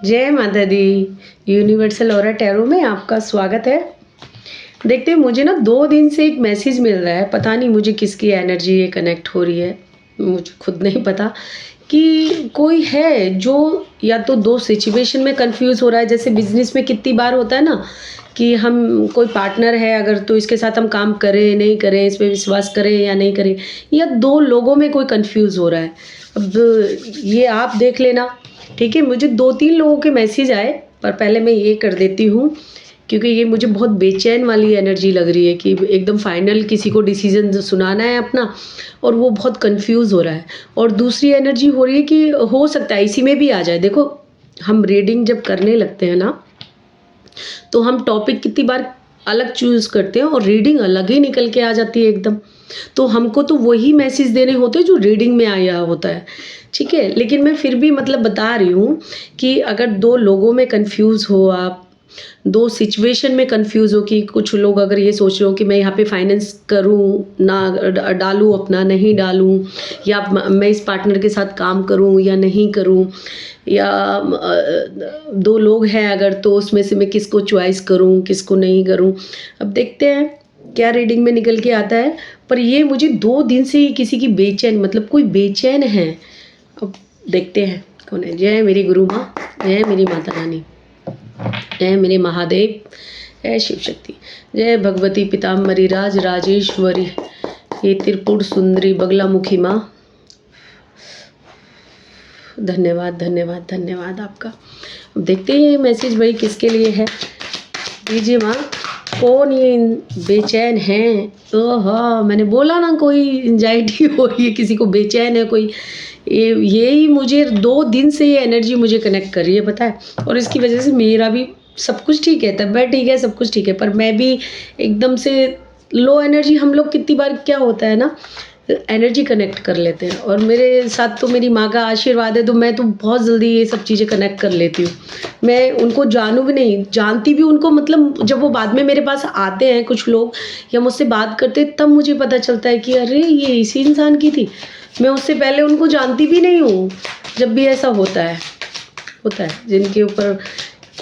जय माता दी। Universal aura tarot में आपका स्वागत है। देखते हैं, मुझे ना 2 दिन से एक मैसेज मिल रहा है, पता नहीं मुझे किसकी एनर्जी ये कनेक्ट हो रही है, मुझे खुद नहीं पता कि कोई है जो या तो 2 सिचुएशन में कन्फ्यूज़ हो रहा है। जैसे बिज़नेस में कितनी बार होता है ना कि हम कोई पार्टनर है अगर, तो इसके साथ हम काम करें, नहीं करें, इस पे विश्वास करें या नहीं करें, या 2 लोगों में कोई कन्फ्यूज़ हो रहा है। अब ये आप देख लेना, ठीक है? मुझे 2-3 लोगों के मैसेज आए, पर पहले मैं ये कर देती हूँ क्योंकि ये मुझे बहुत बेचैन वाली एनर्जी लग रही है कि एकदम फाइनल किसी को डिसीजन सुनाना है अपना, और वो बहुत कंफ्यूज हो रहा है। और दूसरी एनर्जी हो रही है कि हो सकता है इसी में भी आ जाए। देखो, हम रीडिंग जब करने लगते हैं ना, तो हम टॉपिक कितनी बार अलग चूज करते हैं और रीडिंग अलग ही निकल के आ जाती है एकदम। तो हमको तो वही मैसेज देने होते हैं जो रीडिंग में आया होता है, ठीक है? लेकिन मैं फिर भी मतलब बता रही हूँ कि अगर 2 लोगों में कंफ्यूज हो आप, 2 सिचुएशन में कंफ्यूज हो कि कुछ लोग अगर ये सोच रहे हो कि मैं यहाँ पे फाइनेंस करूँ ना डालूँ अपना, नहीं डालूँ, या मैं इस पार्टनर के साथ काम करूँ या नहीं करूँ, या 2 लोग हैं अगर, तो उसमें से मैं किसको चॉइस करूँ, किसको नहीं करूँ। अब देखते हैं क्या रीडिंग में निकल के आता है। पर ये मुझे 2 दिन से ही किसी की बेचैन, मतलब कोई बेचैन है। अब देखते हैं कौन है। जय मेरी गुरु माँ, जय मेरी माता रानी, जय मेरे महादेव, जय शिव शक्ति, जय भगवती पिताम्बरी राज राजेश्वरी, ये त्रिपुर सुंदरी बगलामुखी माँ। धन्यवाद धन्यवाद धन्यवाद आपका। अब देखते हैं ये मैसेज भाई किसके लिए है। दीजिए माँ, कौन ये बेचैन है? हाँ, मैंने बोला ना कोई एंजाइटी हो रही है, किसी को बेचैन है कोई। यही मुझे 2 दिन से ये एनर्जी मुझे कनेक्ट कर रही है, पता है? और इसकी वजह से मेरा भी सब कुछ ठीक है, तबीयत ठीक है, सब कुछ ठीक है, पर मैं भी एकदम से लो एनर्जी। हम लोग कितनी बार क्या होता है ना, एनर्जी कनेक्ट कर लेते हैं, और मेरे साथ तो मेरी माँ का आशीर्वाद है, तो मैं तो बहुत जल्दी ये सब चीज़ें कनेक्ट कर लेती हूँ। मैं उनको जानूँ भी नहीं, जानती भी उनको, मतलब जब वो बाद में मेरे पास आते हैं कुछ लोग या मुझसे बात करते हैं, तब मुझे पता चलता है कि अरे ये इसी इंसान की थी। मैं उससे पहले उनको जानती भी नहीं हूँ। जब भी ऐसा होता है जिनके ऊपर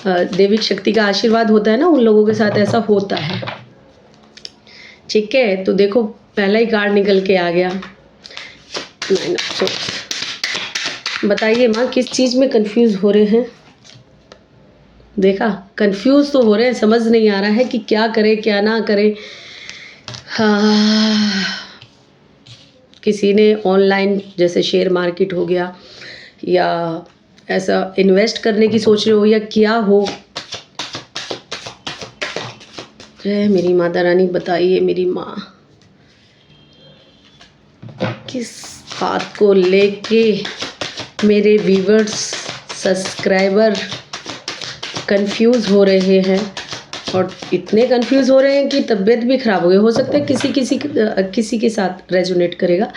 दैविक शक्ति का आशीर्वाद होता है ना, उन लोगों के साथ ऐसा होता है। ठीक है, तो देखो पहला ही कार्ड निकल के आ गया, 9 ऑफ सोर्ड्स। बताइए माँ, किस चीज़ में कंफ्यूज हो रहे हैं? देखा, कंफ्यूज तो हो रहे हैं, समझ नहीं आ रहा है कि क्या करे क्या ना करे। हाँ, किसी ने ऑनलाइन जैसे शेयर मार्केट हो गया, या ऐसा इन्वेस्ट करने की सोच रहे हो, या क्या हो। जय मेरी माता रानी, बताइए मेरी माँ, किस बात को लेके मेरे व्यूवर्स सब्सक्राइबर कंफ्यूज हो रहे हैं, और इतने कंफ्यूज हो रहे हैं कि तबीयत भी खराब हो गई। हो सकता है किसी के साथ रेजोनेट करेगा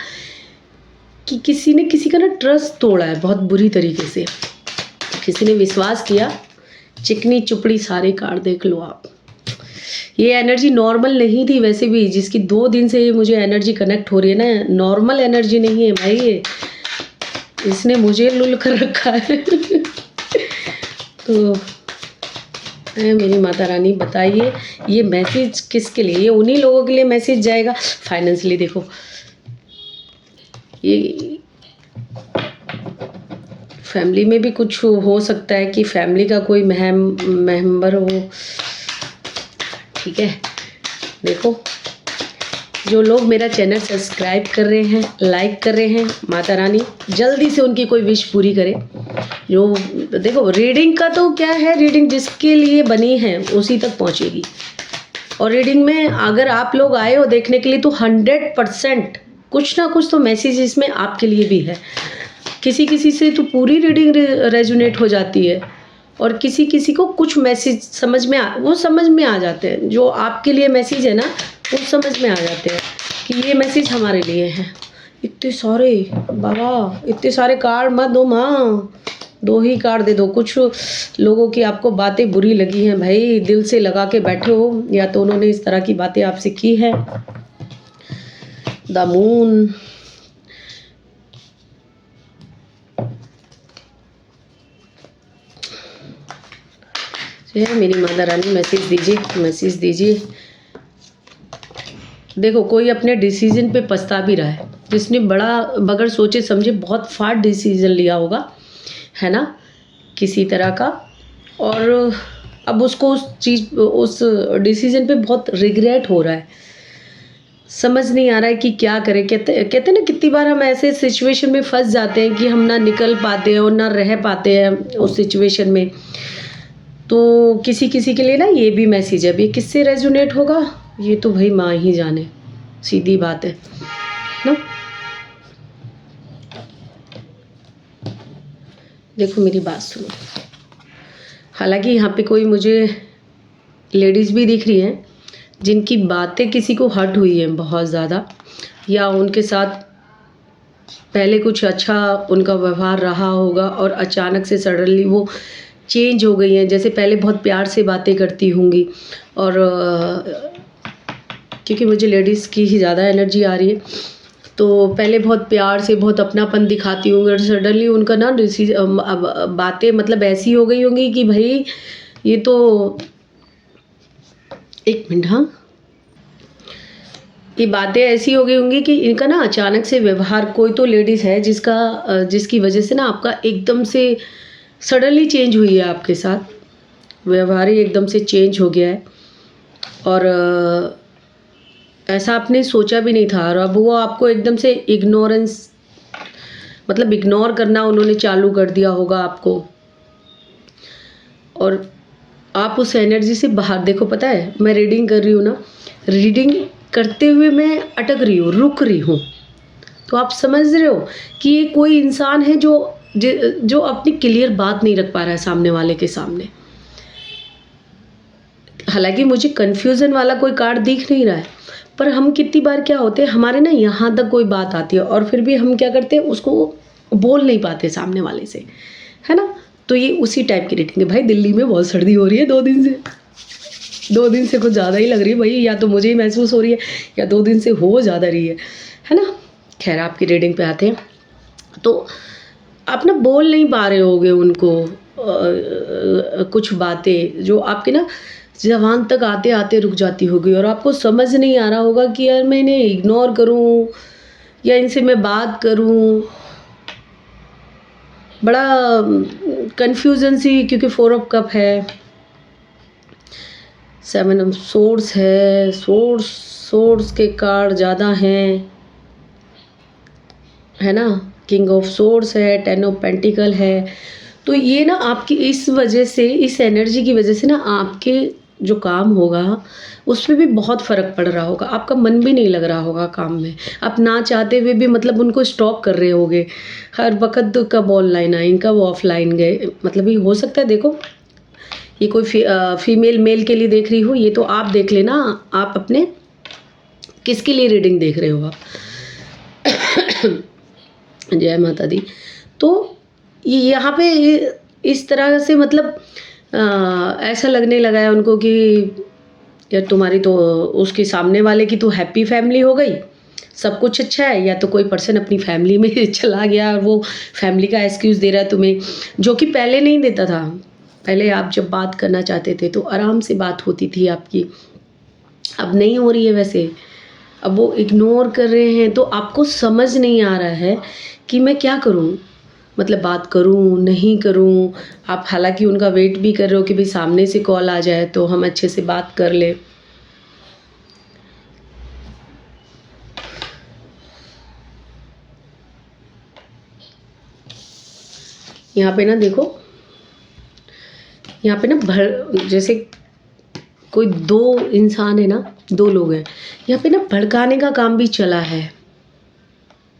कि किसी ने किसी का ना ट्रस्ट तोड़ा है बहुत बुरी तरीके से, किसी ने विश्वास किया। चिकनी चुपड़ी सारे कार्ड देख लो आप। ये एनर्जी नॉर्मल नहीं थी वैसे भी, जिसकी 2 दिन से ये मुझे एनर्जी कनेक्ट हो रही है ना, नॉर्मल एनर्जी नहीं है भाई ये। इसने मुझे लुल कर रखा है। तो मेरी माता रानी, बताइए ये मैसेज किसके लिए? ये उन्हीं लोगों के लिए मैसेज जाएगा। फाइनेंशियली देखो, ये फैमिली में भी कुछ हो सकता है कि फैमिली का कोई मेंबर हो, ठीक है? देखो, जो लोग मेरा चैनल सब्सक्राइब कर रहे हैं, लाइक कर रहे हैं, माता रानी जल्दी से उनकी कोई विश पूरी करे। जो देखो, रीडिंग का तो क्या है, रीडिंग जिसके लिए बनी है उसी तक पहुंचेगी। और रीडिंग में अगर आप लोग आए हो देखने के लिए, तो 100% कुछ ना कुछ तो मैसेज इसमें आपके लिए भी है। किसी किसी से तो पूरी रीडिंग रेजोनेट हो जाती है, और किसी किसी को कुछ मैसेज समझ में आ जाते हैं। जो आपके लिए मैसेज है ना, वो समझ में आ जाते हैं कि ये मैसेज हमारे लिए है। इतने सारे बाबा, इतने सारे कार्ड मत दो माँ, 2 ही कार्ड दे दो। कुछ लोगों की आपको बातें बुरी लगी हैं भाई, दिल से लगा के बैठे हो, या तो उन्होंने इस तरह की बातें आपसे की है। द मून, जय मेरी माता रानी, मैसेज दीजिए, मैसेज दीजिए। देखो, कोई अपने डिसीजन पे पछता भी रहा है, जिसने बड़ा बगैर सोचे समझे बहुत फास्ट डिसीजन लिया होगा, है ना, किसी तरह का, और अब उसको उस डिसीजन पे बहुत रिग्रेट हो रहा है। समझ नहीं आ रहा है कि क्या करें। कहते कहते ना, कितनी बार हम ऐसे सिचुएशन में फंस जाते हैं कि हम ना निकल पाते हैं और ना रह पाते हैं उस सिचुएशन में। तो किसी किसी के लिए ना ये भी मैसेज है। अब ये किससे रेजोनेट होगा, ये तो भाई माँ ही जाने, सीधी बात है ना। देखो, मेरी बात सुनो। हालांकि यहाँ पे कोई मुझे लेडीज़ भी दिख रही हैं जिनकी बातें किसी को हर्ट हुई हैं बहुत ज़्यादा, या उनके साथ पहले कुछ अच्छा उनका व्यवहार रहा होगा और अचानक से सडनली वो चेंज हो गई हैं। जैसे पहले बहुत प्यार से बातें करती होंगी, और क्योंकि मुझे लेडीज़ की ही ज़्यादा एनर्जी आ रही है, तो पहले बहुत प्यार से बहुत अपनापन दिखाती होंगी, और सडनली उनका ना बातें मतलब ऐसी हो गई होंगी कि भाई ये तो, एक मिनट, हाँ, ये बातें ऐसी हो गई होंगी कि इनका ना अचानक से व्यवहार, कोई तो लेडीज़ है जिसकी वजह से ना आपका एकदम से सडनली चेंज हुई है, आपके साथ व्यवहार ही एकदम से चेंज हो गया है, और ऐसा आपने सोचा भी नहीं था, और अब वो आपको एकदम से इग्नोरेंस, मतलब इग्नोर करना उन्होंने चालू कर दिया होगा आपको, और आप उस एनर्जी से बाहर। देखो, पता है, मैं रीडिंग कर रही हूँ ना, रीडिंग करते हुए मैं अटक रही हूँ, रुक रही हूँ। तो आप समझ रहे हो कि ये कोई इंसान है जो अपनी क्लियर बात नहीं रख पा रहा है सामने वाले के सामने। हालांकि मुझे कन्फ्यूज़न वाला कोई कार्ड दिख नहीं रहा है, पर हम कितनी बार क्या होते हैं, हमारे ना यहाँ तक कोई बात आती है और फिर भी हम क्या करते हैं, उसको बोल नहीं पाते सामने वाले से, है ना। तो ये उसी टाइप की रीडिंग है। भाई, दिल्ली में बहुत सर्दी हो रही है 2 दिन से कुछ ज़्यादा ही लग रही है भाई, या तो मुझे ही महसूस हो रही है या 2 दिन से हो ज़्यादा रही है ना। खैर, आपकी रीडिंग पे आते हैं। तो आप ना बोल नहीं पा रहे होगे उनको कुछ बातें जो आपके ना ज़बान तक आते आते रुक जाती होगी, और आपको समझ नहीं आ रहा होगा कि यार मैं इन्हें इग्नोर करूं या इनसे मैं बात करूं। बड़ा कन्फ्यूज़न सी, क्योंकि 4 ऑफ कप है, 7 ऑफ सोर्ड्स है, सोर्ड्स के कार्ड ज़्यादा हैं, है ना। किंग ऑफ सोर्ड्स है, 10 ऑफ पेंटिकल है। तो ये ना आपकी इस वजह से, इस एनर्जी की वजह से ना आपके जो काम होगा उस पर भी बहुत फ़र्क पड़ रहा होगा। आपका मन भी नहीं लग रहा होगा काम में, आप ना चाहते हुए भी मतलब उनको स्टॉप कर रहे होगे हर वक्त। कब ऑनलाइन आए, कब ऑफलाइन गए, मतलब ये हो सकता है। देखो, ये कोई फीमेल मेल के लिए देख रही हो, ये तो आप देख लेना, आप अपने किसके लिए रीडिंग देख रहे हो आप। जय माता दी। तो यहाँ पे इस तरह से मतलब ऐसा लगने लगा है उनको कि यार तुम्हारी तो, उसके सामने वाले की तो हैप्पी फैमिली हो गई, सब कुछ अच्छा है, या तो कोई पर्सन अपनी फैमिली में चला गया और वो फैमिली का एक्सक्यूज़ दे रहा है तुम्हें, जो कि पहले नहीं देता था। पहले आप जब बात करना चाहते थे तो आराम से बात होती थी आपकी, अब नहीं हो रही है वैसे। अब वो इग्नोर कर रहे हैं, तो आपको समझ नहीं आ रहा है कि मैं क्या करूं, मतलब बात करूं नहीं करूं। आप हालांकि उनका वेट भी कर रहे हो कि भाई सामने से कॉल आ जाए तो हम अच्छे से बात कर ले। यहाँ पे ना देखो, यहाँ पे ना जैसे कोई 2 इंसान है ना, 2 लोग हैं, यहाँ पे ना भड़काने का काम भी चला है।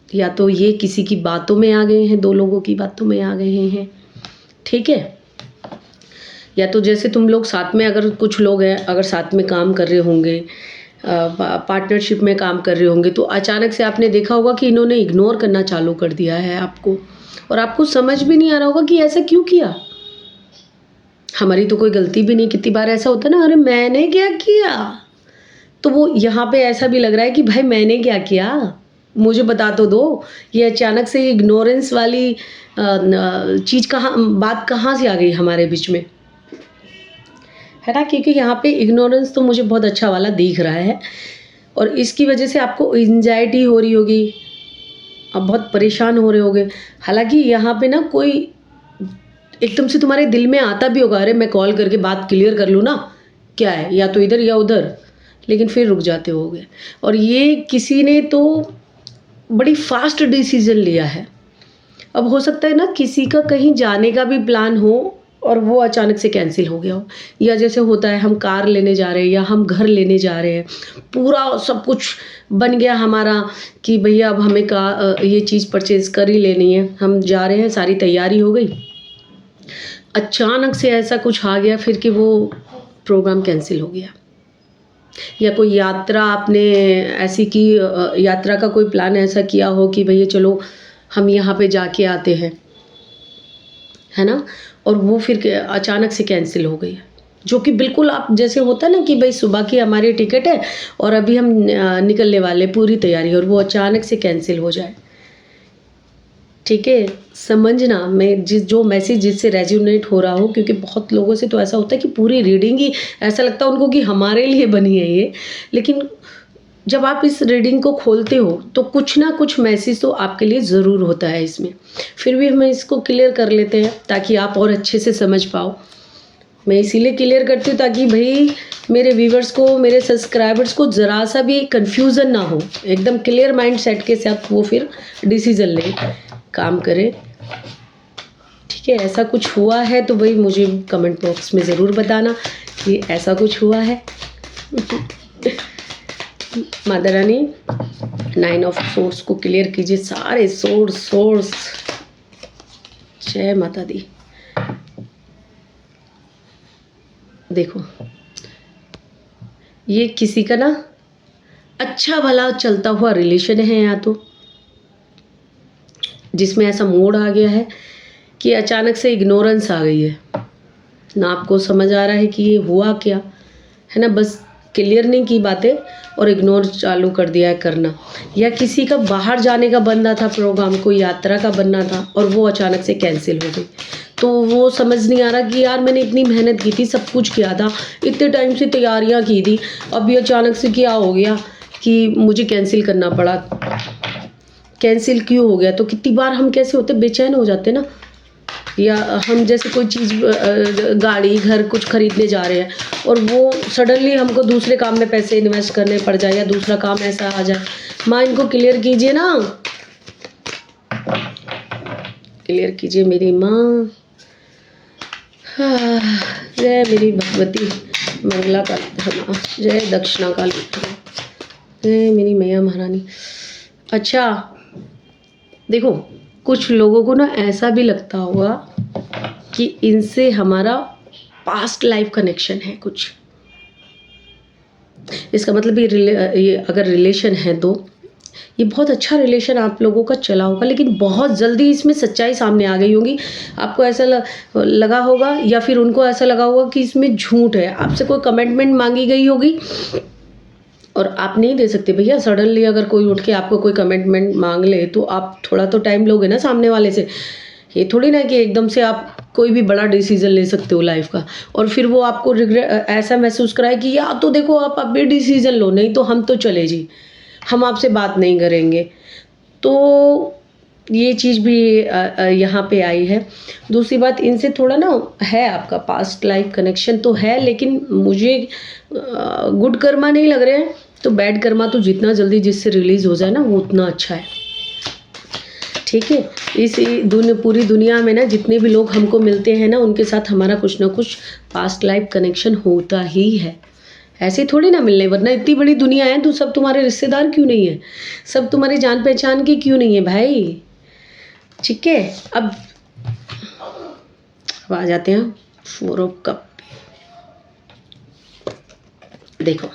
या तो ये किसी की बातों में आ गए हैं, 2 लोगों की बातों में आ गए हैं, ठीक है। या तो जैसे तुम लोग साथ में, अगर कुछ लोग हैं अगर साथ में काम कर रहे होंगे, पार्टनरशिप में काम कर रहे होंगे, तो अचानक से आपने देखा होगा कि इन्होंने इग्नोर करना चालू कर दिया है आपको, और आपको समझ भी नहीं आ रहा होगा कि ऐसा क्यों किया। हमारी तो कोई गलती भी नहीं। कितनी बार ऐसा होता है ना, अरे मैंने क्या किया। तो वो यहाँ पे ऐसा भी लग रहा है कि भाई मैंने क्या किया, मुझे बता तो दो। ये अचानक से इग्नोरेंस वाली चीज़ बात कहाँ से आ गई हमारे बीच में। है ना, क्योंकि यहाँ पे इग्नोरेंस तो मुझे बहुत अच्छा वाला दिख रहा है और इसकी वजह से आपको एंजाइटी हो रही होगी, आप बहुत परेशान हो रहे होगे। हालांकि यहाँ पे ना कोई एकदम से तुम्हारे दिल में आता भी होगा, अरे मैं कॉल करके बात क्लियर कर लूँ ना, क्या है, या तो इधर या उधर, लेकिन फिर रुक जाते होगे। और ये किसी ने तो बड़ी फास्ट डिसीजन लिया है। अब हो सकता है ना किसी का कहीं जाने का भी प्लान हो और वो अचानक से कैंसिल हो गया हो, या जैसे होता है हम कार लेने जा रहे हैं या हम घर लेने जा रहे हैं, पूरा सब कुछ बन गया हमारा कि भैया अब हमें ये चीज़ परचेज कर ही लेनी है, हम जा रहे हैं, सारी तैयारी हो गई, अचानक से ऐसा कुछ आ गया फिर कि वो प्रोग्राम कैंसिल हो गया। या कोई यात्रा आपने ऐसी की, यात्रा का कोई प्लान ऐसा किया हो कि भैया चलो हम यहाँ पे जाके आते हैं, है ना, और वो फिर अचानक से कैंसिल हो गई, जो कि बिल्कुल आप जैसे होता है ना कि भाई सुबह की हमारी टिकट है और अभी हम निकलने वाले, पूरी तैयारी, और वो अचानक से कैंसिल हो जाए। ठीक है, समझना, मैं जो मैसेज जिससे रेजोनेट हो रहा हो, क्योंकि बहुत लोगों से तो ऐसा होता है कि पूरी रीडिंग ही ऐसा लगता है उनको कि हमारे लिए बनी है ये, लेकिन जब आप इस रीडिंग को खोलते हो तो कुछ ना कुछ मैसेज तो आपके लिए ज़रूर होता है इसमें। फिर भी हम इसको क्लियर कर लेते हैं ताकि आप और अच्छे से समझ पाओ। मैं इसीलिए क्लियर करती हूँ ताकि भाई मेरे व्यूवर्स को, मेरे सब्सक्राइबर्स को ज़रा सा भी कन्फ्यूज़न ना हो, एकदम क्लियर माइंड सेट के साथ वो फिर डिसीज़न लें, काम करें। ठीक है, ऐसा कुछ हुआ है तो भाई मुझे कमेंट बॉक्स में ज़रूर बताना कि ऐसा कुछ हुआ है। माता रानी 9 ऑफ सोर्स को क्लियर कीजिए, सारे सोर्स। जय माता दी। देखो, ये किसी का ना अच्छा भला चलता हुआ रिलेशन है, या तो जिसमें ऐसा मोड़ आ गया है कि अचानक से इग्नोरेंस आ गई है ना, आपको समझ आ रहा है कि ये हुआ क्या है ना, बस क्लियर नहीं की बातें और इग्नोर चालू कर दिया है करना। या किसी का बाहर जाने का बनना था प्रोग्राम, कोई यात्रा का बनना था और वो अचानक से कैंसिल हो गई, तो वो समझ नहीं आ रहा कि यार मैंने इतनी मेहनत की थी, सब कुछ किया था, इतने टाइम से तैयारियां की थी, अब ये अचानक से क्या हो गया कि मुझे कैंसिल करना पड़ा। कैंसिल क्यों हो गया, तो कितनी बार हम कैसे होते, बेचैन हो जाते ना, या हम जैसे कोई चीज़, गाड़ी घर कुछ खरीदने जा रहे हैं और वो सडनली हमको दूसरे काम में पैसे इन्वेस्ट करने पड़ जाए या दूसरा काम ऐसा आ जाए। माँ इनको क्लियर कीजिए ना, क्लियर कीजिए मेरी माँ। जय मेरी भगवती मंगला काली, जय दक्षिणा काली, जय मेरी मैया महारानी। अच्छा देखो, कुछ लोगों को ना ऐसा भी लगता होगा कि इनसे हमारा पास्ट लाइफ कनेक्शन है कुछ, इसका मतलब ये अगर रिलेशन है तो ये बहुत अच्छा रिलेशन आप लोगों का चला होगा, लेकिन बहुत जल्दी इसमें सच्चाई सामने आ गई होगी। आपको ऐसा लगा होगा या फिर उनको ऐसा लगा होगा कि इसमें झूठ है, आपसे कोई कमिटमेंट मांगी गई होगी और आप नहीं दे सकते भैया। सडनली अगर कोई उठ के आपको कोई कमिटमेंट मांग ले तो आप थोड़ा तो टाइम लोगे ना सामने वाले से, ये थोड़ी ना कि एकदम से आप कोई भी बड़ा डिसीजन ले सकते हो लाइफ का और फिर वो आपको रिग्रेट ऐसा महसूस कराए कि या तो देखो आप अभी डिसीजन लो, नहीं तो हम तो चले जी, हम आपसे बात नहीं करेंगे। तो ये चीज़ भी यहाँ पे आई है। दूसरी बात, इनसे थोड़ा ना है आपका पास्ट लाइफ कनेक्शन तो है, लेकिन मुझे गुड कर्मा नहीं लग रहे हैं, तो बैड कर्मा तो जितना जल्दी जिससे रिलीज़ हो जाए ना वो उतना अच्छा है। ठीक है, इस पूरी दुनिया में ना जितने भी लोग हमको मिलते हैं ना, उनके साथ हमारा कुछ ना कुछ पास्ट लाइफ कनेक्शन होता ही है, ऐसे थोड़ी ना मिलने, वरना इतनी बड़ी दुनिया है तो सब तुम्हारे रिश्तेदार क्यों नहीं है, सब तुम्हारी जान पहचान के क्यों नहीं है भाई। ठीक है, अब आ जाते हैं 4 ऑफ कप। देखो,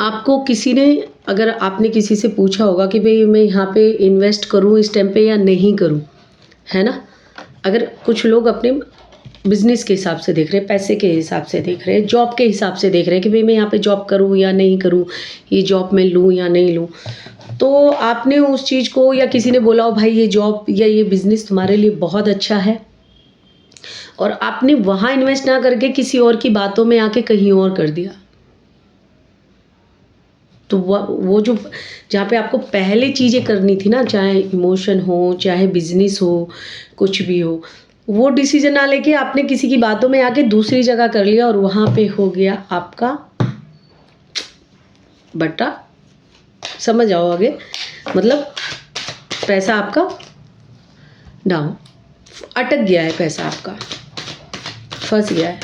आपको किसी ने, अगर आपने किसी से पूछा होगा कि भाई मैं यहाँ पे इन्वेस्ट करूँ इस टाइम पे या नहीं करूँ, है ना, अगर कुछ लोग अपने बिजनेस के हिसाब से देख रहे हैं, पैसे के हिसाब से देख रहे हैं, जॉब के हिसाब से देख रहे हैं कि भाई मैं यहाँ पे जॉब करूँ या नहीं करूँ, ये जॉब मैं लूँ या नहीं लूँ, तो आपने उस चीज़ को, या किसी ने बोला हो भाई ये जॉब या ये बिज़नेस तुम्हारे लिए बहुत अच्छा है, और आपने वहाँ इन्वेस्ट ना करके किसी और की बातों में आके कहीं और कर दिया। तो वो जो जहाँ पे आपको पहले चीज़ें करनी थी ना, चाहे इमोशन हो, चाहे बिजनेस हो, कुछ भी हो, वो डिसीजन ना लेके आपने किसी की बातों में आके दूसरी जगह कर लिया और वहाँ पे हो गया आपका बट्टा। समझ आओ आगे, मतलब पैसा आपका डाउन, अटक गया है, पैसा आपका फंस गया है।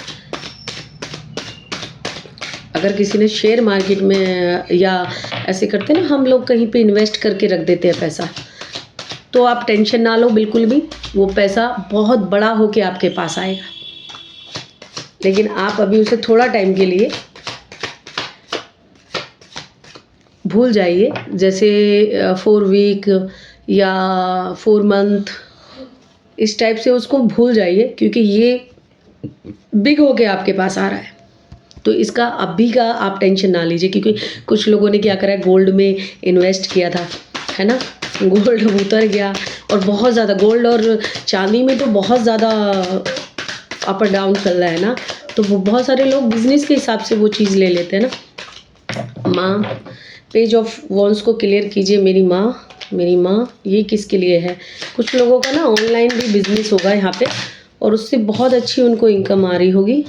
अगर किसी ने शेयर मार्केट में या ऐसे करते ना हम लोग कहीं पे इन्वेस्ट करके रख देते हैं पैसा, तो आप टेंशन ना लो बिल्कुल भी, वो पैसा बहुत बड़ा होके आपके पास आएगा। लेकिन आप अभी उसे थोड़ा टाइम के लिए भूल जाइए, जैसे 4 वीक या 4 मंथ, इस टाइप से उसको भूल जाइए, क्योंकि ये बिग होके आपके पास आ रहा है। तो इसका अभी का आप टेंशन ना लीजिए, क्योंकि कुछ लोगों ने क्या करा है, गोल्ड में इन्वेस्ट किया था, है ना, गोल्ड उतर गया और बहुत ज़्यादा, गोल्ड और चांदी में तो बहुत ज़्यादा अप और डाउन चल रहा है ना, तो वो बहुत सारे लोग बिजनेस के हिसाब से वो चीज़ ले लेते हैं ना। माँ, पेज ऑफ वॉन्स को क्लियर कीजिए मेरी माँ, मेरी माँ, ये किसके लिए है? कुछ लोगों का ना ऑनलाइन भी बिजनेस होगा यहाँ पे और उससे बहुत अच्छी उनको इनकम आ रही होगी।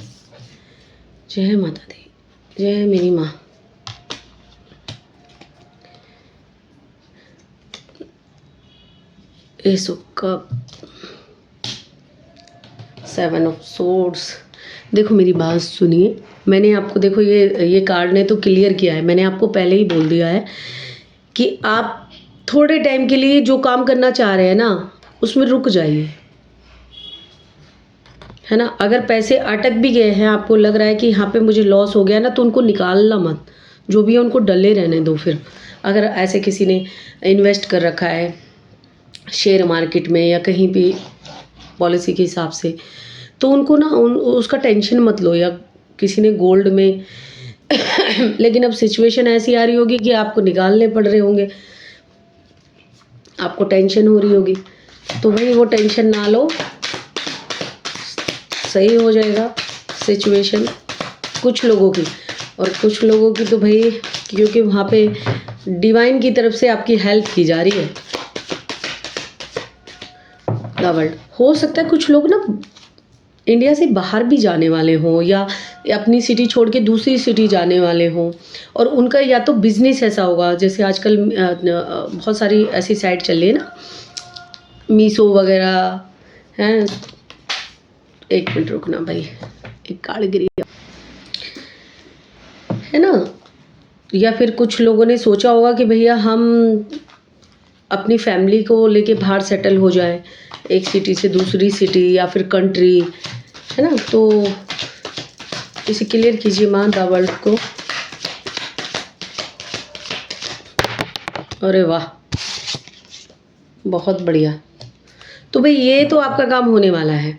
जय माता दी, जय मेरी माँ। S of cup, 7 of swords. देखो मेरी बात सुनिए, मैंने आपको, देखो ये कार्ड ने तो क्लियर किया है, मैंने आपको पहले ही बोल दिया है कि आप थोड़े टाइम के लिए जो काम करना चाह रहे हैं ना उसमें रुक जाइए, है ना। अगर पैसे अटक भी गए हैं, आपको लग रहा है कि यहाँ पे मुझे लॉस हो गया ना, तो उनको निकालना मत, जो भी है उनको डले रहने दो। फिर अगर ऐसे किसी ने इन्वेस्ट कर रखा है शेयर मार्केट में या कहीं भी पॉलिसी के हिसाब से, तो उनको ना उसका टेंशन मत लो, या किसी ने गोल्ड में लेकिन अब सिचुएशन ऐसी आ रही होगी कि आपको निकालने पड़ रहे होंगे, आपको टेंशन हो रही होगी, तो भाई वो टेंशन ना लो, सही हो जाएगा सिचुएशन कुछ लोगों की। और कुछ लोगों की तो भाई, क्योंकि वहाँ पे डिवाइन की तरफ से आपकी हेल्प की जा रही है। वर्ल्ड हो सकता है कुछ लोग ना इंडिया से बाहर भी जाने वाले हों, या अपनी सिटी छोड़ के दूसरी सिटी जाने वाले हों, और उनका या तो बिजनेस ऐसा होगा, जैसे आजकल बहुत सारी ऐसी साइट चल रही है ना, मीशो वगैरह हैं। एक मिनट रुकना भाई, एक कार्ड गिरी है ना। या फिर कुछ लोगों ने सोचा होगा कि भैया हम अपनी फैमिली को लेके बाहर सेटल हो जाएं, एक सिटी से दूसरी सिटी या फिर कंट्री, है ना। तो इसे क्लियर कीजिए माँ द वर्ल्ड को। अरे वाह, बहुत बढ़िया। तो भाई ये तो आपका काम होने वाला है।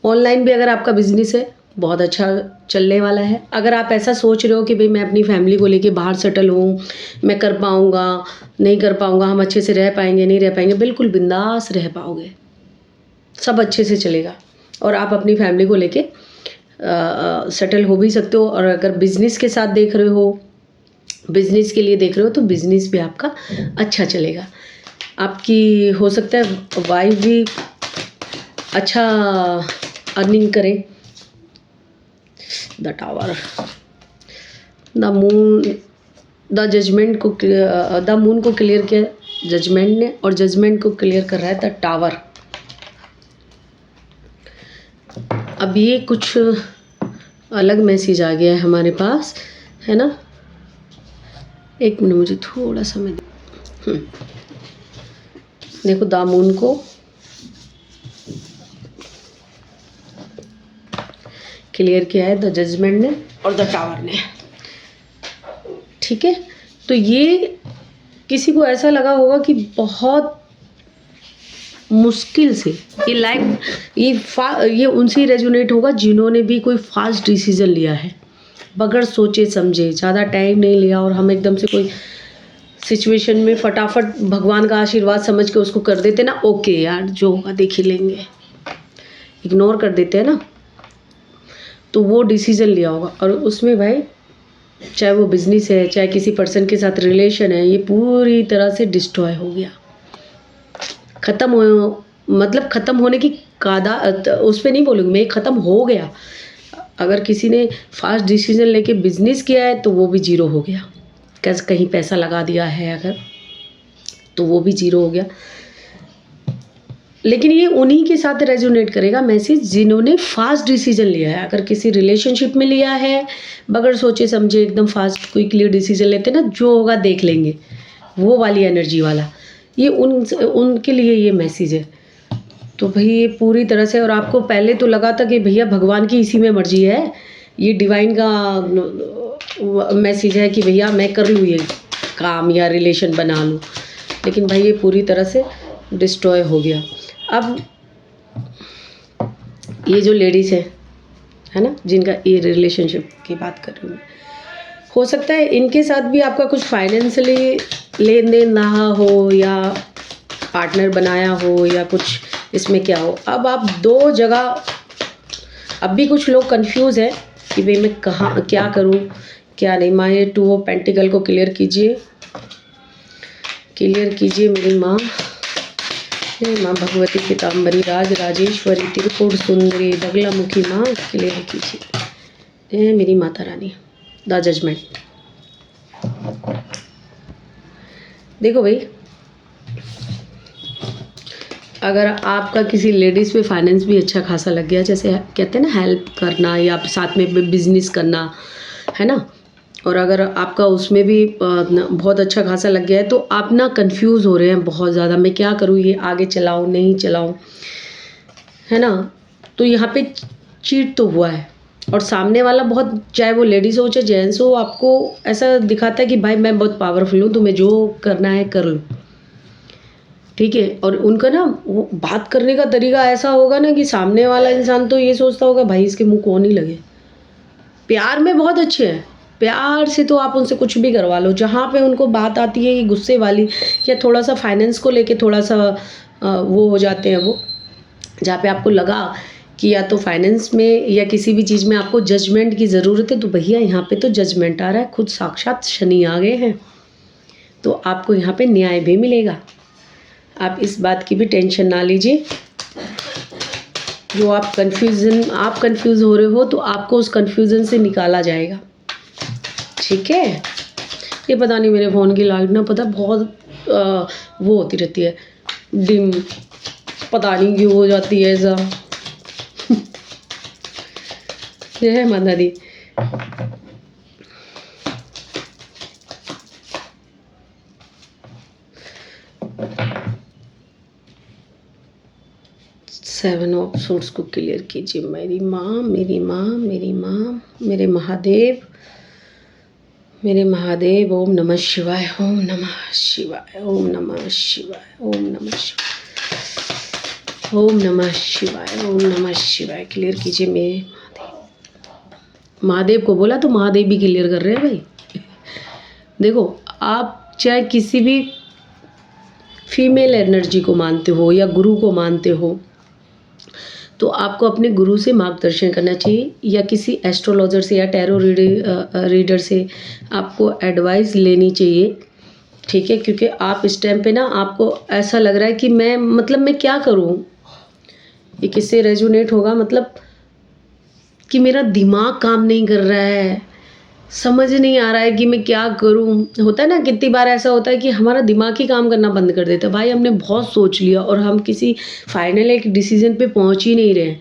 ऑनलाइन भी अगर आपका बिजनेस है बहुत अच्छा चलने वाला है। अगर आप ऐसा सोच रहे हो कि भाई मैं अपनी फैमिली को लेके बाहर सेटल हूँ, मैं कर पाऊँगा नहीं कर पाऊँगा, हम अच्छे से रह पाएंगे नहीं रह पाएंगे, बिल्कुल बिंदास रह पाओगे, सब अच्छे से चलेगा और आप अपनी फैमिली को लेके सेटल हो भी सकते हो। और अगर बिजनेस के साथ देख रहे हो, बिजनेस के लिए देख रहे हो, तो बिजनेस भी आपका अच्छा चलेगा। आपकी हो सकता है वाइफ भी अच्छा अर्निंग करे। The tower, the moon, the judgement को, द मून को क्लियर किया जजमेंट ने, और जजमेंट को क्लियर कर रहा है द टावर। अब ये कुछ अलग मैसेज आ गया है हमारे पास, है ना। एक मिनट मुझे थोड़ा समय देखो, द मून को क्लियर किया है द जजमेंट ने और द टावर ने, ठीक है। तो ये किसी को ऐसा लगा होगा कि बहुत मुश्किल से ये लाइफ, ये उनसे रेजोनेट होगा जिन्होंने भी कोई फास्ट डिसीजन लिया है, बगैर सोचे समझे, ज़्यादा टाइम नहीं लिया और हम एकदम से कोई सिचुएशन में फटाफट भगवान का आशीर्वाद समझ के उसको कर देते ना, ओके यार जो होगा देख ही लेंगे। इग्नोर कर देते हैं ना, तो वो डिसीज़न लिया होगा। और उसमें भाई चाहे वो बिजनेस है, चाहे किसी पर्सन के साथ रिलेशन है, ये पूरी तरह से डिस्ट्रॉय हो गया, ख़त्म हो, मतलब ख़त्म होने की कादा उस पर नहीं बोलूँगी मैं, ख़त्म हो गया। अगर किसी ने फास्ट डिसीजन लेके बिजनेस किया है तो वो भी जीरो हो गया, कैसे कहीं पैसा लगा दिया है अगर, तो वो भी जीरो हो गया। लेकिन ये उन्हीं के साथ रेजोनेट करेगा मैसेज जिन्होंने फास्ट डिसीजन लिया है। अगर किसी रिलेशनशिप में लिया है, बगैर सोचे समझे एकदम फास्ट क्विकली डिसीजन लेते ना, जो होगा देख लेंगे, वो वाली एनर्जी वाला, ये उनके लिए ये मैसेज है। तो भाई ये पूरी तरह से, और आपको पहले तो लगा था कि भैया भगवान की इसी में मर्जी है, ये डिवाइन का मैसेज है कि भैया मैं कर लूँ ये काम या रिलेशन बना लूँ, लेकिन भाई ये पूरी तरह से डिस्ट्रॉय हो गया। अब ये जो लेडीज़ है ना, जिनका ये रिलेशनशिप की बात कर रही हूँ मैं, हो सकता है इनके साथ भी आपका कुछ फाइनेंशियली लेन देन रहा हो, या पार्टनर बनाया हो, या कुछ इसमें क्या हो। अब आप दो जगह, अब भी कुछ लोग कंफ्यूज हैं कि भाई मैं कहाँ क्या करूँ क्या नहीं। माँ ये 2 ऑफ पेंटिकल को क्लियर कीजिए, क्लियर कीजिए मेरी माँ, माँ भगवती पीताम्बरी राज राजेश्वरी त्रिपुर सुंदरी बगलामुखी माँ, क्लियर कीजिए मेरी माता रानी द जजमेंट। देखो भाई, अगर आपका किसी लेडीज़ पे फाइनेंस भी अच्छा खासा लग गया, जैसे कहते हैं ना हेल्प करना या साथ में बिजनेस करना, है ना, और अगर आपका उसमें भी बहुत अच्छा खासा लग गया है, तो आप ना कंफ्यूज हो रहे हैं बहुत ज़्यादा, मैं क्या करूँ, ये आगे चलाऊँ नहीं चलाऊँ, है ना। तो यहाँ पे चीट तो हुआ है, और सामने वाला बहुत, चाहे वो लेडीज़ हो चाहे जेंट्स हो, आपको ऐसा दिखाता है कि भाई मैं बहुत पावरफुल हूँ, तुम्हें जो करना है कर लो, ठीक है। और उनका ना वो बात करने का तरीका ऐसा होगा ना कि सामने वाला इंसान तो ये सोचता होगा भाई इसके मुंह कौन ही लगे। प्यार में बहुत अच्छे हैं, प्यार से तो आप उनसे कुछ भी करवा लो। जहाँ पे उनको बात आती है कि गुस्से वाली, या थोड़ा सा फाइनेंस को लेके थोड़ा सा वो हो जाते हैं, वो जहाँ पे आपको लगा कि या तो फाइनेंस में या किसी भी चीज़ में आपको जजमेंट की ज़रूरत है, तो भैया यहाँ पे तो जजमेंट आ रहा है, खुद साक्षात शनि आ गए हैं, तो आपको यहाँ पे न्याय भी मिलेगा। आप इस बात की भी टेंशन ना लीजिए। जो आप कंफ्यूज हो रहे हो, तो आपको उस कंफ्यूजन से निकाला जाएगा, ठीक है। ये पता नहीं मेरे फ़ोन की लाइट ना, पता बहुत वो होती रहती है डिम, पता नहीं क्यों हो जाती है ऐसा। जय माता दी। सेवन ऑफ सोर्स को क्लियर कीजिए मेरी माँ, मेरी माँ, मेरी माँ, मेरे महादेव, मेरे महादेव। ओम नमः शिवाय, ओम नमः शिवाय, ओम नमः शिवाय, ओम नमः शिवाय, ओम नमः शिवाय, ओम नमः शिवाय। क्लियर कीजिए मेरे महादेव। महादेव को बोला तो महादेव भी क्लियर कर रहे हैं भाई। देखो, आप चाहे किसी भी फीमेल एनर्जी को मानते हो या गुरु को मानते हो, तो आपको अपने गुरु से मार्गदर्शन करना चाहिए, या किसी एस्ट्रोलॉजर से या टैरो रीडर से आपको एडवाइस लेनी चाहिए, ठीक है। क्योंकि आप इस टाइम पे ना, आपको ऐसा लग रहा है कि मैं क्या करूं, ये किससे रेजोनेट होगा, मतलब कि मेरा दिमाग काम नहीं कर रहा है, समझ नहीं आ रहा है कि मैं क्या करूं। होता है ना, कितनी बार ऐसा होता है कि हमारा दिमाग ही काम करना बंद कर देता है। भाई हमने बहुत सोच लिया और हम किसी फाइनल एक डिसीजन पे पहुंच ही नहीं रहे।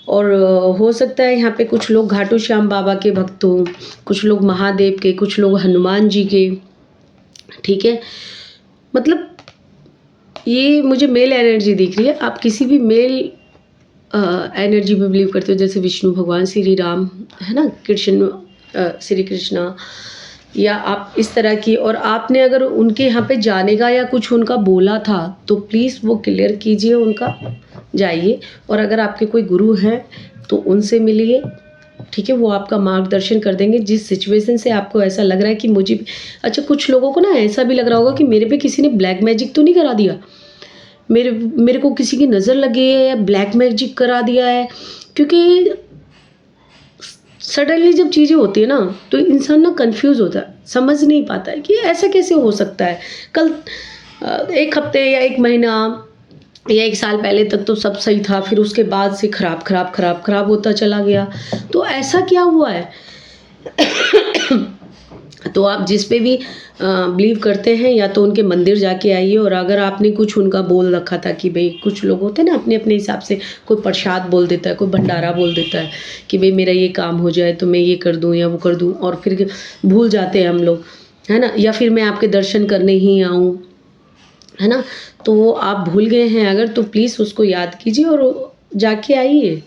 और हो सकता है यहाँ पे कुछ लोग घाटू श्याम बाबा के भक्त हों, कुछ लोग महादेव के, कुछ लोग हनुमान जी के, ठीक है। मतलब ये मुझे मेल एनर्जी दिख रही है। आप किसी भी मेल एनर्जी पे बिलीव करते हो, जैसे विष्णु भगवान, श्री राम, है ना, कृष्ण, श्री कृष्णा, या आप इस तरह की, और आपने अगर उनके यहाँ पे जाने का या कुछ उनका बोला था, तो प्लीज़ वो क्लियर कीजिए, उनका जाइए। और अगर आपके कोई गुरु हैं तो उनसे मिलिए, ठीक है। वो आपका मार्गदर्शन कर देंगे जिस सिचुएशन से आपको ऐसा लग रहा है कि मुझे। अच्छा, कुछ लोगों को ना ऐसा भी लग रहा होगा कि मेरे पे किसी ने ब्लैक मैजिक तो नहीं करा दिया, मेरे को किसी की नज़र लगी है या ब्लैक मैजिक करा दिया है। क्योंकि सडनली जब चीज़ें होती है ना तो इंसान ना कंफ्यूज होता है, समझ नहीं पाता है कि ऐसा कैसे हो सकता है। कल 1 हफ्ते या 1 महीना या 1 साल पहले तक तो सब सही था, फिर उसके बाद से खराब होता चला गया। तो ऐसा क्या हुआ है? तो आप जिस पे भी बिलीव करते हैं या तो उनके मंदिर जाके आइए, और अगर आपने कुछ उनका बोल रखा था कि भाई, कुछ लोग होते हैं ना अपने अपने हिसाब से, कोई प्रसाद बोल देता है, कोई भंडारा बोल देता है कि भाई मेरा ये काम हो जाए तो मैं ये कर दूं या वो कर दूं, और फिर भूल जाते हैं हम लोग, है ना। या फिर मैं आपके दर्शन करने ही आऊँ, है ना। तो आप भूल गए हैं अगर, तो प्लीज़ उसको याद कीजिए और जाके आइए।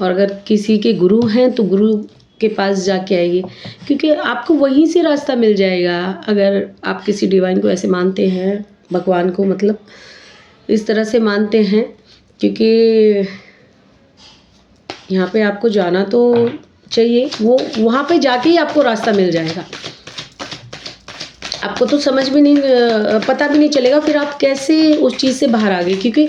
और अगर किसी के गुरु हैं तो गुरु के पास जाके आइए, क्योंकि आपको वहीं से रास्ता मिल जाएगा। अगर आप किसी डिवाइन को ऐसे मानते हैं, भगवान को मतलब इस तरह से मानते हैं, क्योंकि यहाँ पे आपको जाना तो चाहिए, वो वहाँ पे जाके ही आपको रास्ता मिल जाएगा। आपको तो समझ भी नहीं, पता भी नहीं चलेगा फिर आप कैसे उस चीज़ से बाहर आ गए। क्योंकि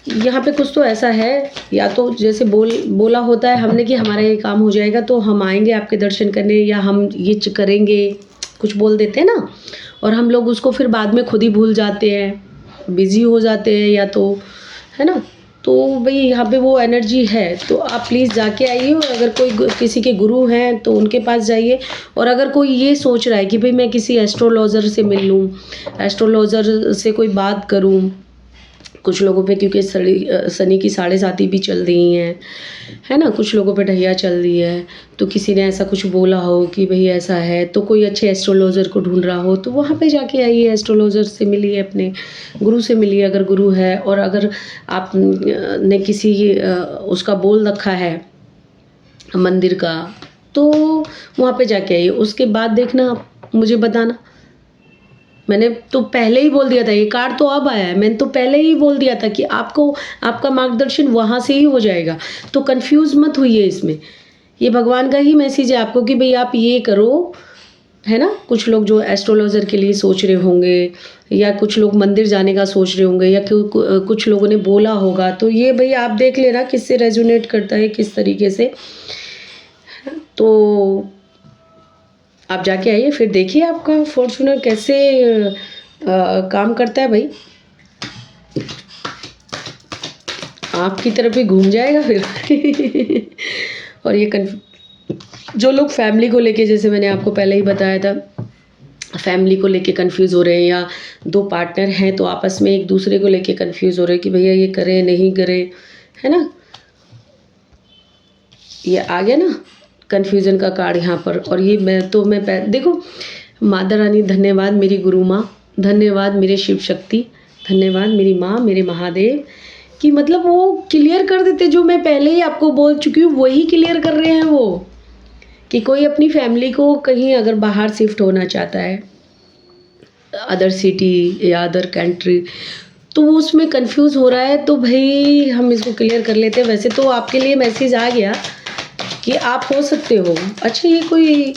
यहाँ पे कुछ तो ऐसा है, या तो जैसे बोला होता है हमने कि हमारा ये काम हो जाएगा तो हम आएंगे आपके दर्शन करने, या हम ये करेंगे, कुछ बोल देते हैं ना, और हम लोग उसको फिर बाद में खुद ही भूल जाते हैं, बिजी हो जाते हैं, या तो, है ना। तो भाई यहाँ पे वो एनर्जी है, तो आप प्लीज़ जाके आइए। और अगर कोई किसी के गुरु हैं तो उनके पास जाइए। और अगर कोई ये सोच रहा है कि भाई मैं किसी एस्ट्रोलॉजर से मिल लूँ, एस्ट्रोलॉजर से कोई बात करूँ, कुछ लोगों पे क्योंकि शनि की 7.5 भी चल रही हैं, है ना, कुछ लोगों पे ढैया चल रही है, तो किसी ने ऐसा कुछ बोला हो कि भाई ऐसा है, तो कोई अच्छे एस्ट्रोलॉजर को ढूंढ रहा हो तो वहाँ पे जाके आइए, एस्ट्रोलॉजर से मिलिए, अपने गुरु से मिलिए अगर गुरु है। और अगर आप ने किसी उसका बोल रखा है मंदिर का, तो वहाँ पे जाके आइए। उसके बाद देखना, मुझे बताना। मैंने तो पहले ही बोल दिया था, ये कार्ड तो अब आया है, मैंने तो पहले ही बोल दिया था कि आपको आपका मार्गदर्शन वहाँ से ही हो जाएगा। तो कंफ्यूज मत होइए इसमें, ये भगवान का ही मैसेज है आपको कि भाई आप ये करो, है ना। कुछ लोग जो एस्ट्रोलॉजर के लिए सोच रहे होंगे, या कुछ लोग मंदिर जाने का सोच रहे होंगे, या कुछ लोगों ने बोला होगा, तो ये भाई आप देख लेना किससे रेजोनेट करता है, किस तरीके से। तो आप जाके आइए, फिर देखिए आपका फॉर्चूनर कैसे काम करता है भाई, आपकी तरफ ही घूम जाएगा फिर। और ये जो लोग फैमिली को लेके, जैसे मैंने आपको पहले ही बताया था, फैमिली को लेके कंफ्यूज हो रहे हैं, या 2 पार्टनर हैं तो आपस में एक दूसरे को लेके कंफ्यूज हो रहे हैं कि भैया ये करें नहीं करें, है ना। ये आ गया ना कन्फ्यूज़न का कार्ड यहाँ पर। और ये मैं देखो, माता रानी धन्यवाद, मेरी गुरु माँ धन्यवाद, मेरे शिव शक्ति धन्यवाद, मेरी माँ, मेरे महादेव, कि मतलब वो क्लियर कर देते, जो मैं पहले ही आपको बोल चुकी हूँ वही क्लियर कर रहे हैं वो, कि कोई अपनी फैमिली को कहीं अगर बाहर शिफ्ट होना चाहता है, अदर सिटी या अदर कंट्री, तो वो उसमें कंफ्यूज हो रहा है, तो भाई हम इसको क्लियर कर लेते हैं। वैसे तो आपके लिए मैसेज आ गया कि आप हो सकते हो। अच्छा, ये कोई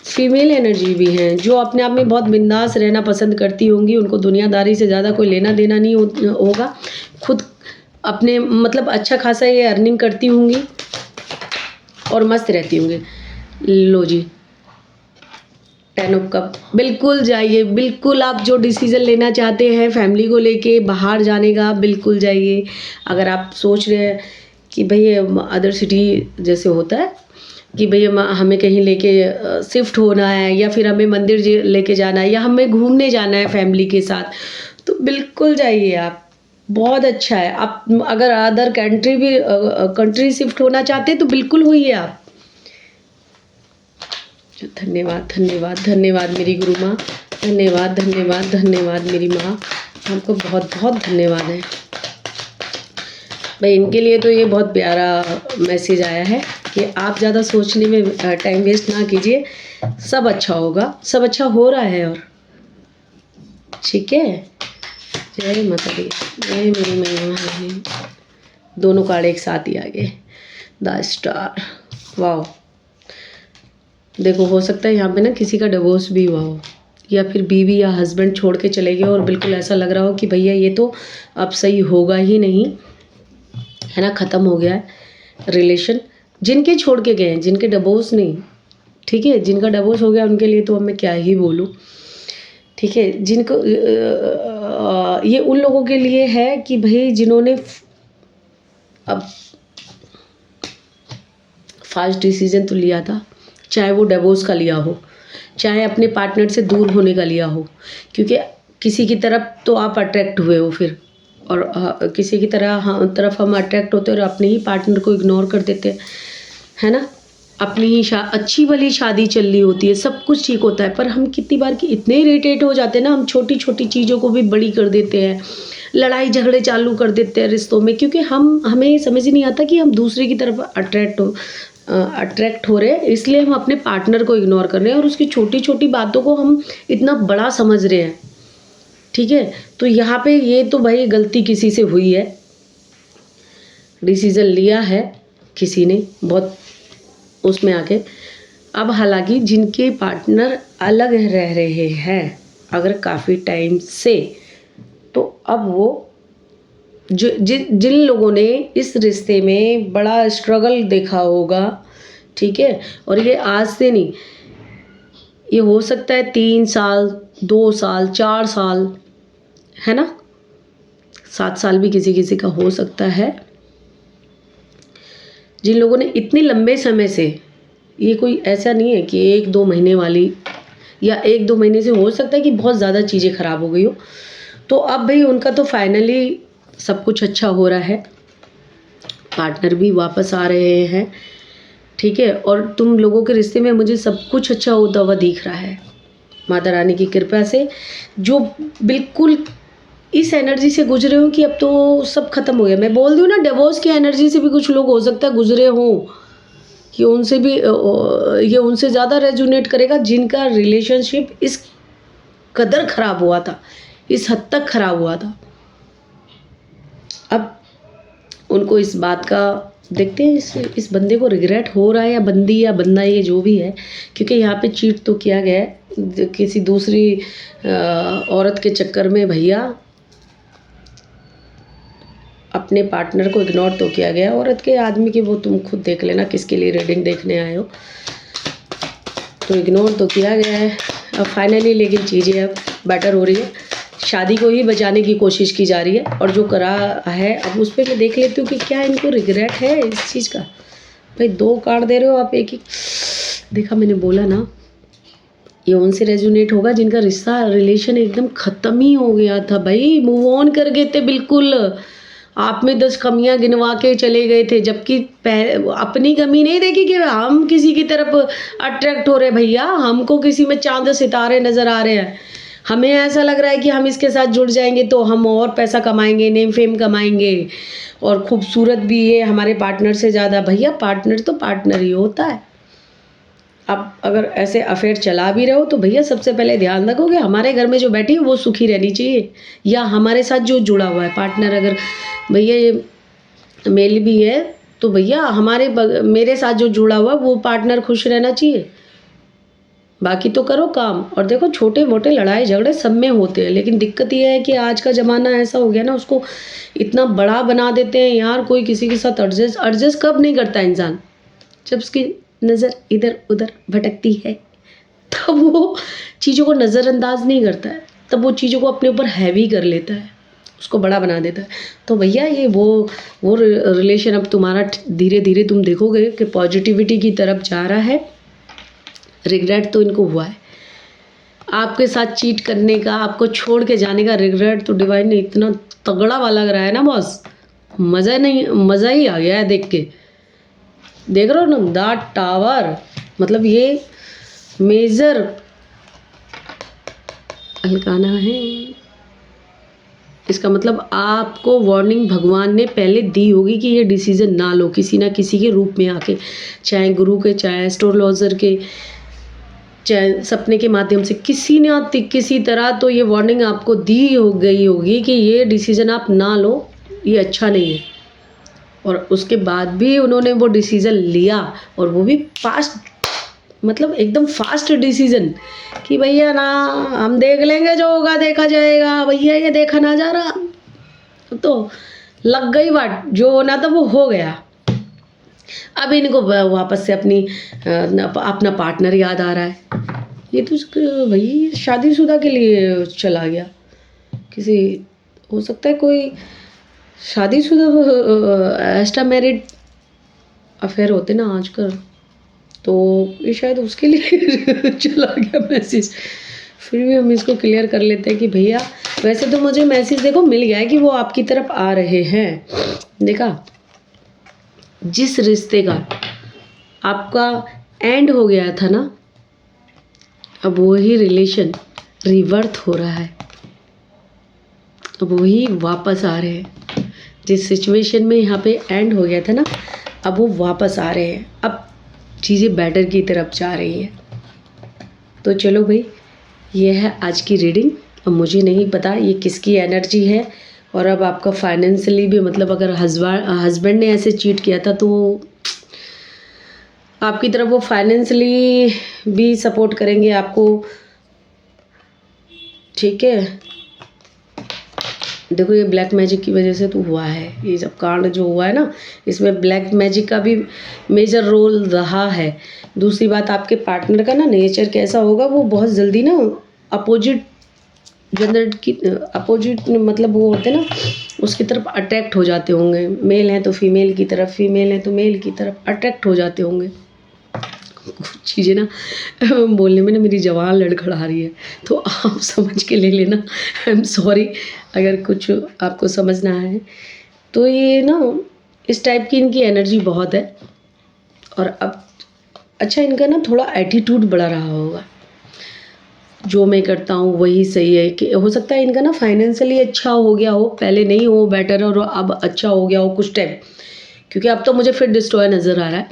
फीमेल एनर्जी भी हैं जो अपने आप में बहुत बिंदास रहना पसंद करती होंगी, उनको दुनियादारी से ज़्यादा कोई लेना देना नहीं होगा, खुद अपने मतलब अच्छा खासा ये अर्निंग करती होंगी और मस्त रहती होंगी। लो जी, 10 ऑफ कप, बिल्कुल जाइए, बिल्कुल आप जो डिसीज़न लेना चाहते हैं फैमिली को लेके बाहर जाने का, बिल्कुल जाइए। अगर आप सोच रहे हैं कि भाई अदर सिटी जैसे होता है कि भाई हमें कहीं लेके शिफ्ट होना है, या फिर हमें मंदिर लेके जाना है, या हमें घूमने जाना है फैमिली के साथ, तो बिल्कुल जाइए आप, बहुत अच्छा है। आप अगर अदर कंट्री शिफ्ट होना चाहते हैं तो बिल्कुल होइए आप। धन्यवाद धन्यवाद धन्यवाद मेरी गुरु माँ, धन्यवाद धन्यवाद धन्यवाद मेरी माँ, आपको बहुत बहुत धन्यवाद है भाई। इनके लिए तो ये बहुत प्यारा मैसेज आया है कि आप ज़्यादा सोचने में टाइम वेस्ट ना कीजिए, सब अच्छा होगा, सब अच्छा हो रहा है। और ठीक है, जय माता दी, जय मेरी मैया। दोनों कार्ड एक साथ ही आ गए, द स्टार। वाह, देखो हो सकता है यहाँ पे ना किसी का डिवोर्स भी हुआ हो, या फिर बीवी या हस्बैंड छोड़ के चले गए और बिल्कुल ऐसा लग रहा हो कि भैया ये तो अब सही होगा ही नहीं, है ना, ख़त्म हो गया है रिलेशन। जिनके छोड़ के गए हैं, जिनके डिवोर्स नहीं, ठीक है, जिनका डिवोर्स हो गया उनके लिए तो अब मैं क्या ही बोलूँ, ठीक है। जिनको ये उन लोगों के लिए है कि भाई जिन्होंने अब फास्ट डिसीजन तो लिया था, चाहे वो डिवोर्स का लिया हो, चाहे अपने पार्टनर से दूर होने का लिया हो, क्योंकि किसी की तरफ तो आप अट्रैक्ट हुए हो फिर, और किसी की तरफ हम अट्रैक्ट होते हैं और अपने ही पार्टनर को इग्नोर कर देते हैं, है ना। अपनी ही अच्छी भली शादी चल रही होती है, सब कुछ ठीक होता है, पर हम कितनी बार कि इतने इरिटेट हो जाते हैं ना, हम छोटी छोटी चीज़ों को भी बड़ी कर देते हैं, लड़ाई झगड़े चालू कर देते हैं रिश्तों में, क्योंकि हमें समझ ही नहीं आता कि हम दूसरे की तरफ अट्रैक्ट हो रहे हैं, इसलिए हम अपने पार्टनर को इग्नोर कर रहे हैं और उसकी छोटी छोटी बातों को हम इतना बड़ा समझ रहे हैं, ठीक है। तो यहाँ पे ये तो भाई गलती किसी से हुई है, डिसीज़न लिया है किसी ने बहुत उसमें आके। अब हालांकि जिनके पार्टनर अलग रह रहे हैं अगर काफ़ी टाइम से, तो अब वो जिन लोगों ने इस रिश्ते में बड़ा स्ट्रगल देखा होगा, ठीक है, और ये आज से नहीं, ये हो सकता है 3 साल, 2 साल, 4 साल, है ना, 7 साल भी किसी किसी का हो सकता है। जिन लोगों ने इतने लंबे समय से, ये कोई ऐसा नहीं है कि 1-2 महीने वाली, या 1-2 महीने से हो सकता है कि बहुत ज़्यादा चीज़ें ख़राब हो गई हो, तो अब भाई उनका तो फाइनली सब कुछ अच्छा हो रहा है, पार्टनर भी वापस आ रहे हैं, ठीक है, और तुम लोगों के रिश्ते में मुझे सब कुछ अच्छा होता हुआ दिख रहा है माता रानी की कृपा से। जो बिल्कुल इस एनर्जी से गुजरे हो कि अब तो सब खत्म हो गया, मैं बोल दूँ ना, डिवोर्स की एनर्जी से भी कुछ लोग हो सकता है गुजरे हों, कि उनसे भी ये उनसे ज़्यादा रेजोनेट करेगा जिनका रिलेशनशिप इस कदर ख़राब हुआ था, इस हद तक ख़राब हुआ था। अब उनको इस बात का देखते हैं, इस बंदे को रिग्रेट हो रहा है या बंदी या बंदा, ये जो भी है, क्योंकि यहाँ पे चीट तो किया गया है किसी दूसरी औरत के चक्कर में, भैया अपने पार्टनर को इग्नोर तो किया गया औरत के, आदमी की वो तुम खुद देख लेना किसके लिए रीडिंग देखने आए हो, तो इग्नोर तो किया गया है। अब फाइनली लेकिन चीज़ें अब बेटर हो रही है, शादी को ही बचाने की कोशिश की जा रही है, और जो करा है अब उस पर मैं देख लेती हूँ कि क्या इनको रिग्रेट है इस चीज़ का। भाई 2 कार्ड दे रहे हो आप, एक ही देखा, मैंने बोला ना, ये उनसे रेजोनेट होगा जिनका रिश्ता रिलेशन एकदम ख़त्म ही हो गया था भाई, मूव ऑन कर गए थे बिल्कुल, आप में 10 कमियां गिनवा के चले गए थे, जबकि अपनी कमी नहीं देखी कि हम किसी की तरफ अट्रैक्ट हो रहे, भैया हमको किसी में चांद सितारे नज़र आ रहे हैं, हमें ऐसा लग रहा है कि हम इसके साथ जुड़ जाएंगे तो हम और पैसा कमाएंगे, नेम फेम कमाएंगे, और खूबसूरत भी है हमारे पार्टनर से ज़्यादा। भैया पार्टनर तो पार्टनर ही होता है। अब अगर ऐसे अफेयर चला भी रहे हो तो भैया सबसे पहले ध्यान रखो कि हमारे घर में जो बैठी है वो सुखी रहनी चाहिए, या हमारे साथ जो जुड़ा हुआ है पार्टनर, अगर भैया ये मेल भी है तो भैया मेरे साथ जो जुड़ा हुआ वो पार्टनर खुश रहना चाहिए। बाकी तो करो काम, और देखो छोटे मोटे लड़ाई झगड़े सब में होते हैं, लेकिन दिक्कत ये है कि आज का ज़माना ऐसा हो गया ना, उसको इतना बड़ा बना देते हैं यार, कोई किसी के साथ एडजस्ट कब नहीं करता इंसान, जब उसकी नज़र इधर उधर भटकती है तब वो चीज़ों को नज़रअंदाज नहीं करता है, तब वो चीज़ों को अपने ऊपर हैवी कर लेता है, उसको बड़ा बना देता है। तो भैया ये वो रिलेशन अब तुम्हारा धीरे धीरे तुम देखोगे कि पॉजिटिविटी की तरफ जा रहा है। रिग्रेट तो इनको हुआ है, आपके साथ चीट करने का, आपको छोड़ के जाने का रिग्रेट तो डिवाइन ने इतना तगड़ा वाला लग रहा है ना बॉस, मज़ा ही आ गया है देख के। देख रहे हो ना, द टावर, मतलब ये मेजर अनकाना है, इसका मतलब आपको वार्निंग भगवान ने पहले दी होगी कि ये डिसीजन ना लो किसी ना किसी के रूप में आके, चाहे गुरु के, चाहे एस्ट्रोलॉजर के, चाहे सपने के माध्यम से, किसी ना किसी तरह तो ये वार्निंग आपको दी हो गई होगी कि ये डिसीजन आप ना लो, ये अच्छा नहीं है। और उसके बाद भी उन्होंने वो डिसीज़न लिया, और वो भी फास्ट मतलब एकदम फास्ट डिसीजन कि भैया ना, हम देख लेंगे, जो होगा देखा जाएगा, भैया ये देखा ना जा रहा। तो लग गई बात, जो होना था वो हो गया। अब इनको वापस से अपना पार्टनर याद आ रहा है। ये तो भाई शादीशुदा के लिए चला गया। किसी, हो सकता है कोई शादीशुदा एक्स्ट्रा मैरिड अफेयर होते ना आजकल, तो ये शायद उसके लिए चला गया मैसेज। फिर भी हम इसको क्लियर कर लेते हैं कि भैया, वैसे तो मुझे मैसेज देखो मिल गया है कि वो आपकी तरफ आ रहे हैं। देखा, जिस रिश्ते का आपका एंड हो गया था ना, अब वही रिलेशन रिवर्थ हो रहा है, अब वही वापस आ रहे हैं। जिस सिचुएशन में यहाँ पे एंड हो गया था ना, अब वो वापस आ रहे हैं। अब चीज़ें बेटर की तरफ जा रही हैं। तो चलो भाई, ये है आज की रीडिंग। अब मुझे नहीं पता ये किसकी एनर्जी है, और अब आपका फाइनेंशियली भी, मतलब अगर हस्बैंड ने ऐसे चीट किया था तो आपकी तरफ वो फाइनेंशियली भी सपोर्ट करेंगे आपको। ठीक है, देखो ये ब्लैक मैजिक की वजह से तो हुआ है ये सब कांड जो हुआ है ना, इसमें ब्लैक मैजिक का भी मेजर रोल रहा है। दूसरी बात, आपके पार्टनर का ना नेचर कैसा होगा, वो बहुत जल्दी ना अपोजिट जेंडर की, अपोजिट मतलब वो होते ना, उसकी तरफ अट्रैक्ट हो जाते होंगे। मेल हैं तो फीमेल की तरफ, फीमेल हैं तो मेल की तरफ अट्रैक्ट हो जाते होंगे। कुछ चीज़ें ना बोलने में ना मेरी जवान लड़खड़ा रही है, तो आप समझ के ले लेना। आई एम सॉरी अगर कुछ आपको समझ ना आए। तो ये ना इस टाइप की इनकी एनर्जी बहुत है। और अब अच्छा, इनका ना थोड़ा एटीट्यूड बढ़ा रहा होगा, जो मैं करता हूँ वही सही है। कि हो सकता है इनका ना फाइनेंशियली अच्छा हो गया हो, पहले नहीं हो बेटर, और अब अच्छा हो गया हो कुछ टाइम, क्योंकि अब तो मुझे फिर डिस्ट्रॉय नज़र आ रहा है।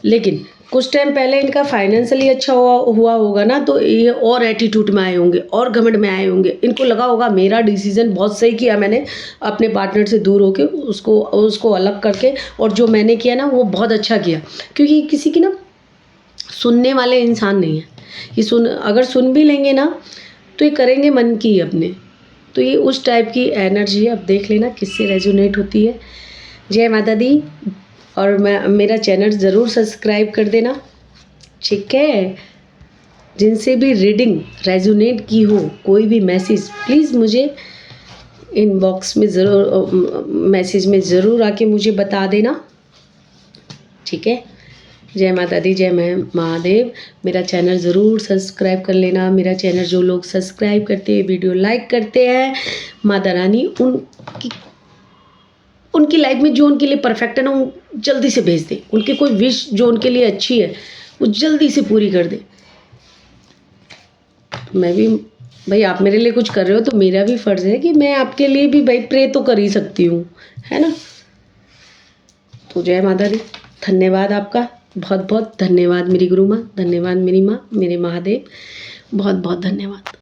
लेकिन कुछ टाइम पहले इनका फाइनेंशियली अच्छा हुआ होगा ना, तो ये और एटीट्यूड में आए होंगे और घमंड में आए होंगे। इनको लगा होगा मेरा डिसीजन बहुत सही किया मैंने, अपने पार्टनर से दूर होके उसको अलग करके, और जो मैंने किया ना वो बहुत अच्छा किया। क्योंकि किसी की ना सुनने वाले इंसान नहीं है ये। अगर सुन भी लेंगे ना तो ये करेंगे मन की अपने। तो ये उस टाइप की एनर्जी है। अब देख लेना किससे रेजोनेट होती है। जय माता दी। और मेरा चैनल ज़रूर सब्सक्राइब कर देना, ठीक है। जिनसे भी रीडिंग रेजोनेट की हो, कोई भी मैसेज, प्लीज़ मुझे इनबॉक्स में ज़रूर, मैसेज में ज़रूर आके मुझे बता देना, ठीक है। जय माता दी, जय महादेव। मेरा चैनल ज़रूर सब्सक्राइब कर लेना। मेरा चैनल जो लोग सब्सक्राइब करते हैं, वीडियो लाइक करते हैं, माता रानी उनकी लाइफ में जो उनके लिए परफेक्ट है ना, वो जल्दी से भेज दे। उनकी कोई विश जो उनके लिए अच्छी है वो जल्दी से पूरी कर दे। मैं भी भाई, आप मेरे लिए कुछ कर रहे हो तो मेरा भी फ़र्ज़ है कि मैं आपके लिए भी भाई प्रे तो कर ही सकती हूँ, है ना। तो जय माता दी। धन्यवाद आपका, बहुत बहुत धन्यवाद मेरी गुरु माँ, धन्यवाद मेरी माँ, मेरे महादेव, बहुत बहुत धन्यवाद।